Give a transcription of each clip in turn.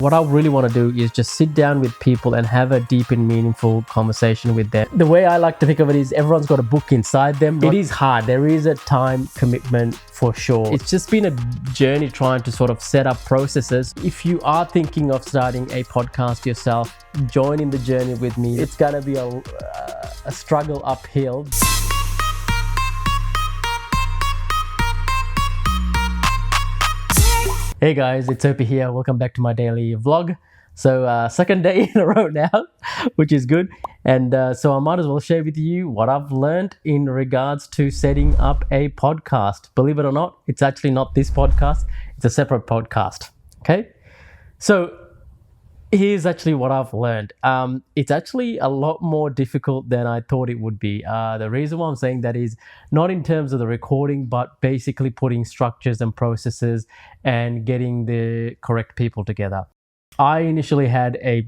What I really want to do is just sit down with people and have a deep and meaningful conversation with them. The way I like to think of it is everyone's got a book inside them. It is hard. There is a time commitment for sure. It's just been a journey trying to sort of set up processes. If you are thinking of starting a podcast yourself, join in the journey with me. It's going to be a struggle uphill. Hey guys, it's Opie here. Welcome back to my daily vlog. So second day in a row now, which is good. And so I might as well share with you what I've learned in regards to setting up a podcast. Believe it or not, it's actually not this podcast. It's a separate podcast. Okay. So here's actually what I've learned. It's actually a lot more difficult than I thought it would be. The reason why I'm saying that is not in terms of the recording, but basically putting structures and processes and getting the correct people together. I initially had a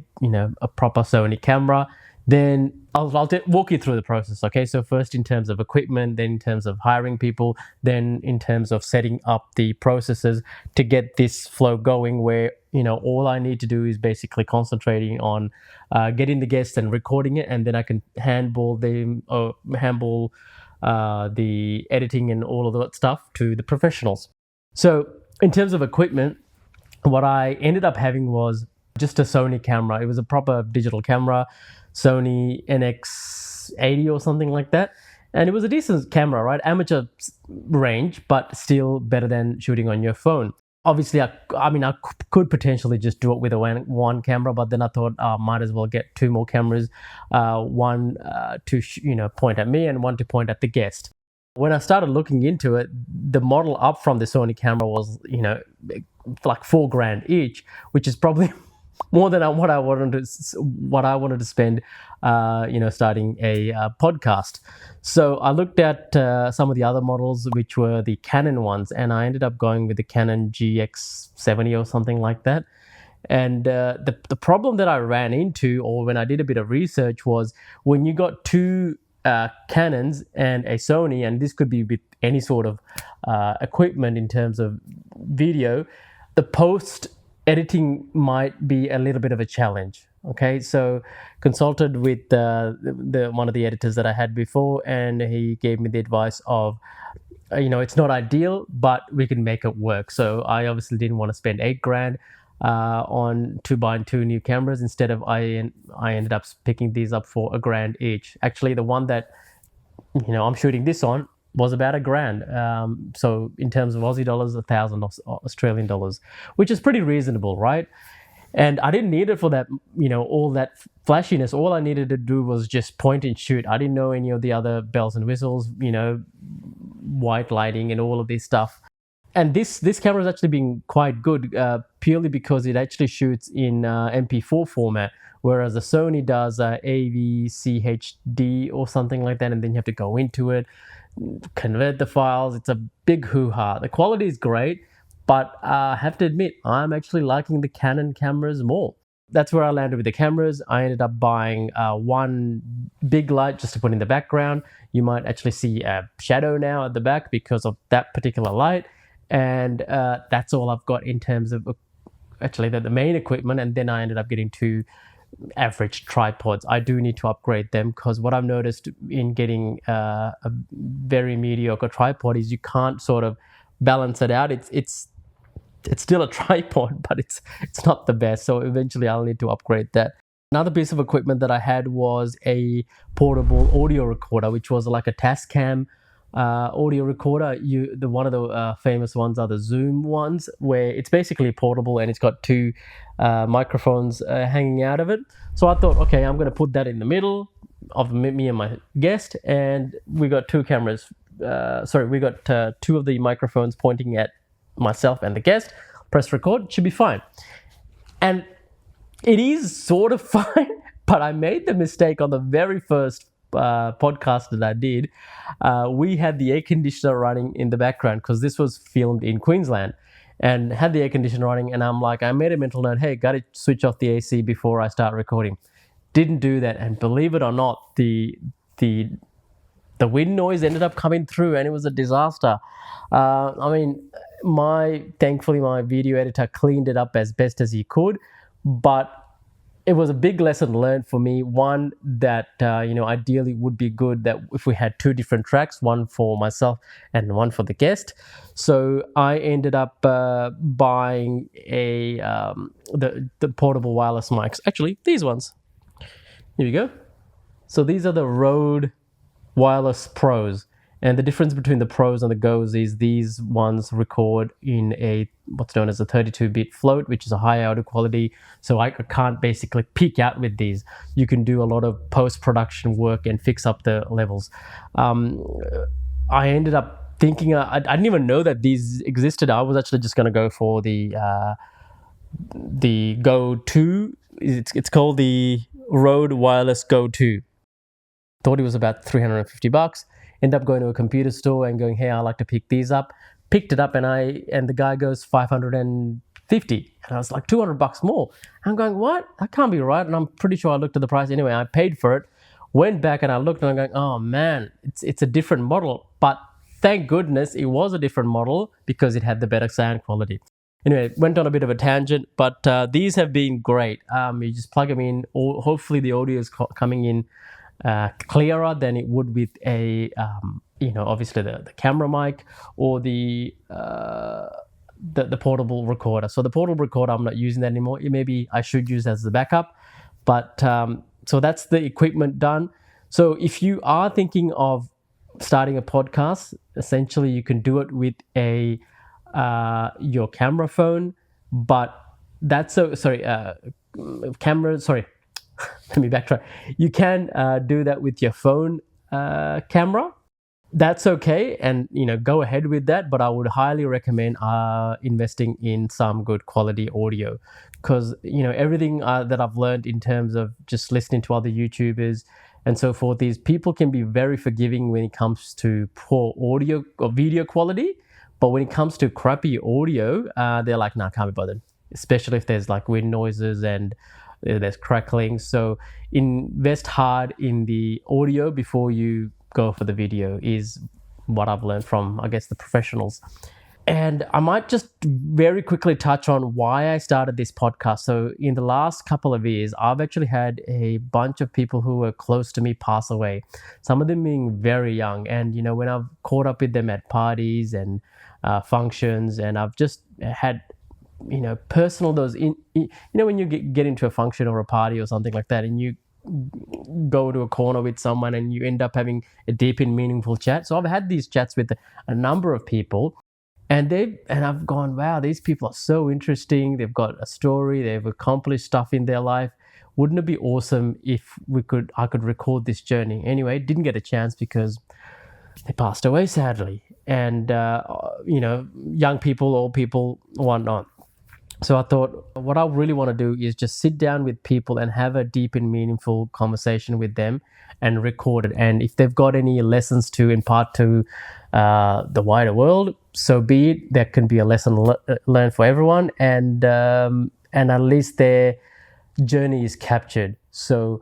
proper Sony camera. Then I'll walk you through the process. Okay, so first in terms of equipment, then in terms of hiring people, then in terms of setting up the processes to get this flow going where, all I need to do is basically concentrating on getting the guests and recording it, and then I can handball the editing and all of that stuff to the professionals. So in terms of equipment, what I ended up having was just a Sony camera. It was a proper digital camera, Sony NX80 or something like that. And it was a decent camera, right? Amateur range, but still better than shooting on your phone. Obviously, I could potentially just do it with a one camera, but then I thought I might as well get two more cameras, one to point at me and one to point at the guest. When I started looking into it, the model up from the Sony camera was like $4,000 each, which is probably more than what I wanted to spend, starting a podcast. So I looked at some of the other models, which were the Canon ones, and I ended up going with the Canon GX70 or something like that. And the problem that I ran into, or when I did a bit of research, was when you got two Canons and a Sony, and this could be with any sort of equipment in terms of video, the post editing might be a little bit of a challenge. Okay, so consulted with the one of the editors that I had before, and he gave me the advice of, it's not ideal, but we can make it work. So I obviously didn't want to spend $8,000 on buying two new cameras. Instead of I ended up picking these up for $1,000 each. Actually, the one that I'm shooting this on was about $1,000. So in terms of Aussie dollars, 1,000 Australian dollars, which is pretty reasonable, right? And I didn't need it for that, all that flashiness. All I needed to do was just point and shoot. I didn't know any of the other bells and whistles, white lighting and all of this stuff. And this camera has actually been quite good, purely because it actually shoots in MP4 format, whereas the Sony does AVCHD or something like that, and then you have to go into it, convert the files. It's a big hoo-ha. The quality is great, but I have to admit, I'm actually liking the Canon cameras more. That's where I landed with the cameras. I ended up buying one big light just to put in the background. You might actually see a shadow now at the back because of that particular light. And that's all I've got in terms of actually the main equipment. And then I ended up getting two average tripods. I do need to upgrade them because what I've noticed in getting a very mediocre tripod is you can't sort of balance it out. It's still a tripod, but it's not the best. So eventually I'll need to upgrade that. Another piece of equipment that I had was a portable audio recorder, which was like a Tascam audio recorder. One of the famous ones are the Zoom ones, where it's basically portable and it's got two microphones hanging out of it. So I thought, okay, I'm going to put that in the middle of me and my guest, and we got two cameras. We got two of the microphones pointing at myself and the guest. Press record, should be fine. And it is sort of fine, but I made the mistake on the very first podcast that I did. We had the air conditioner running in the background because this was filmed in Queensland, and had the air conditioner running, and I made a mental note, hey, gotta switch off the AC before I start recording. Didn't do that, and believe it or not, the wind noise ended up coming through, and it was a disaster. Thankfully my video editor cleaned it up as best as he could, but it was a big lesson learned for me. One that ideally would be good that if we had two different tracks, one for myself and one for the guest. So I ended up buying the portable wireless mics. Actually, these ones. Here we go. So these are the Rode Wireless Pros. And the difference between the Pros and the Go's is these ones record in what's known as a 32-bit float, which is a high audio quality. So I can't basically peak out with these. You can do a lot of post-production work and fix up the levels. I ended up thinking, I didn't even know that these existed. I was actually just going to go for the Go 2. It's called the Rode Wireless Go 2. Thought it was about $350. End up going to a computer store and going, hey, I like to pick these up. Picked it up and the guy goes $550, and I was like $200 more. I'm going, what? That can't be right. And I'm pretty sure I looked at the price anyway. I paid for it, went back and I looked and I'm going, oh man, it's a different model. But thank goodness it was a different model because it had the better sound quality. Anyway, went on a bit of a tangent, but these have been great. You just plug them in. Hopefully the audio is coming in clearer than it would with obviously the camera mic or the portable recorder. So the portable recorder, I'm not using that anymore. Maybe I should use as the backup, but so that's the equipment done. So if you are thinking of starting a podcast, essentially you can do it with your camera phone, but that's camera. Sorry. Let me backtrack. You can do that with your phone camera. That's okay, and go ahead with that. But I would highly recommend investing in some good quality audio, because everything that I've learned in terms of just listening to other YouTubers and so forth is people can be very forgiving when it comes to poor audio or video quality, but when it comes to crappy audio, they're like, nah, can't be bothered. Especially if there's like wind noises and there's crackling. So invest hard in the audio before you go for the video is what I've learned from, I guess, the professionals. And I might just very quickly touch on why I started this podcast. So in the last couple of years, I've actually had a bunch of people who were close to me pass away, some of them being very young. And when I've caught up with them at parties and functions, and I've just had personal those when you get into a function or a party or something like that and you go to a corner with someone and you end up having a deep and meaningful chat. So I've had these chats with a number of people, and I've gone, wow, these people are so interesting. They've got a story, they've accomplished stuff in their life. Wouldn't it be awesome if I could record this journey? Anyway, didn't get a chance because they passed away, sadly. And young people, old people, whatnot. So I thought what I really want to do is just sit down with people and have a deep and meaningful conversation with them and record it. And if they've got any lessons to impart to the wider world, so be it. That can be a lesson learned for everyone, and at least their journey is captured. So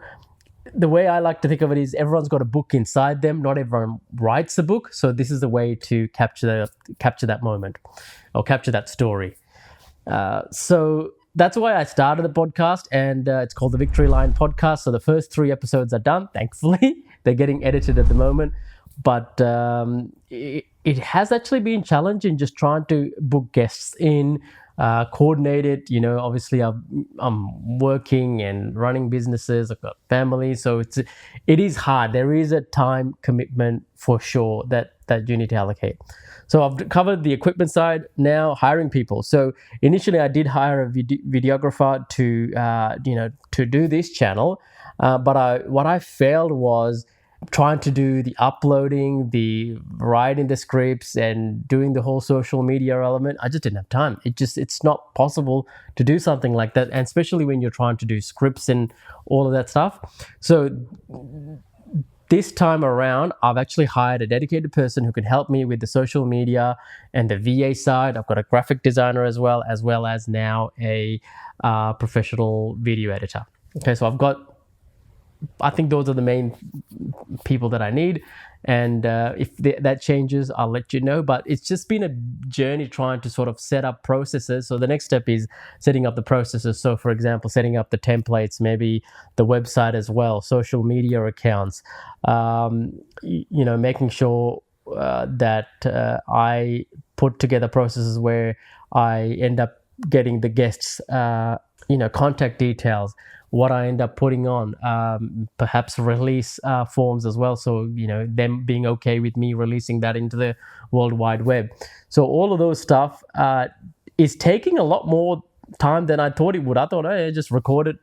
the way I like to think of it is everyone's got a book inside them. Not everyone writes a book. So this is a way to capture that moment or capture that story. So that's why I started the podcast, and it's called the Victory Line Podcast. So the first 3 episodes are done, thankfully. They're getting edited at the moment. But it has actually been challenging just trying to book guests in, coordinate it. Obviously I'm working and running businesses. I've got family. So it is hard. There is a time commitment for sure that you need to allocate. So I've covered the equipment side. Now hiring people. So initially I did hire a videographer to do this channel, but what I failed was trying to do the uploading, the writing the scripts, and doing the whole social media element. I just didn't have time. It's not possible to do something like that, and especially when you're trying to do scripts and all of that stuff. So this time around, I've actually hired a dedicated person who can help me with the social media and the VA side. I've got a graphic designer as well as now a professional video editor. Okay, so I've got I think those are the main people that I need. And if that changes, I'll let you know. But it's just been a journey trying to sort of set up processes. So the next step is setting up the processes. So, for example, setting up the templates, maybe the website as well, social media accounts, making sure that I put together processes where I end up getting the guests, contact details, what I end up putting on, perhaps release forms as well. So, them being okay with me releasing that into the World Wide Web. So all of those stuff is taking a lot more time than I thought it would. I thought, hey, just record it,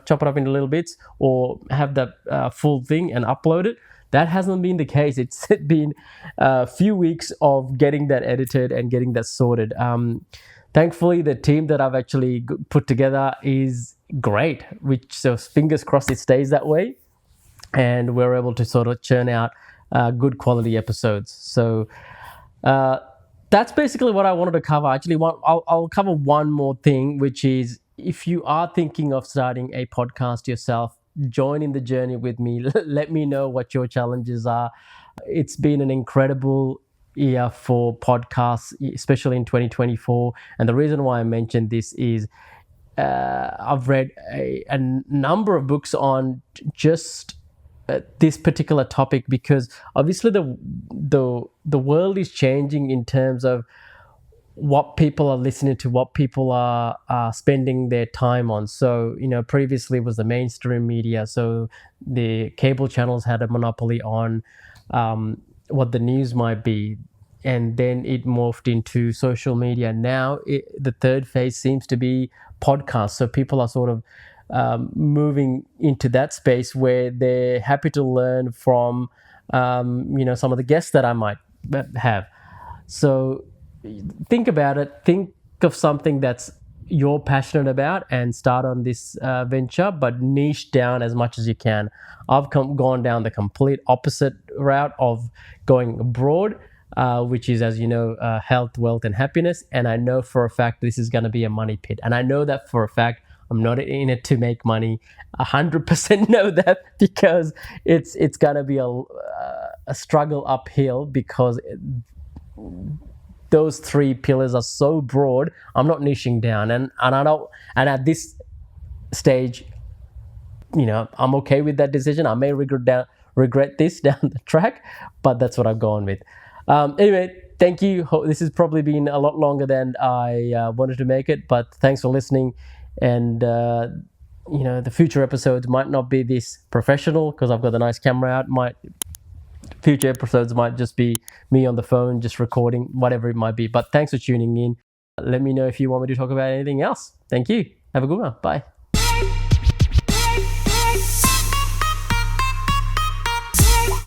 chop it up into little bits or have that full thing and upload it. That hasn't been the case. It's been a few weeks of getting that edited and getting that sorted. Thankfully, the team that I've actually put together is great, so fingers crossed it stays that way, and we're able to sort of churn out good quality episodes. So that's basically what I wanted to cover. Actually, I'll cover one more thing, which is if you are thinking of starting a podcast yourself, join in the journey with me. Let me know what your challenges are. It's been an incredible year for podcasts, especially in 2024. And the reason why I mentioned this is I've read a number of books on just this particular topic, because obviously the world is changing in terms of what people are listening to, what people are spending their time on. So, previously it was the mainstream media. So the cable channels had a monopoly on what the news might be. And then it morphed into social media. Now the third phase seems to be podcasts. So people are sort of moving into that space where they're happy to learn from, some of the guests that I might have. So think about it. Think of something that's you're passionate about and start on this venture, but niche down as much as you can. I've gone down the complete opposite route of going broad, which is, as you know, health, wealth, and happiness. And I know for a fact this is going to be a money pit. And I know that for a fact. I'm not in it to make money. 100% know that, because it's going to be a struggle uphill, because those three pillars are so broad. I'm not niching down, and I don't. And at this stage, I'm okay with that decision. I may regret this down the track, but that's what I've gone with. Anyway, thank you. This has probably been a lot longer than I wanted to make it, but thanks for listening. And the future episodes might not be this professional because I've got a nice camera out. Future episodes might just be me on the phone, just recording, whatever it might be. But thanks for tuning in. Let me know if you want me to talk about anything else. Thank you. Have a good one. Bye.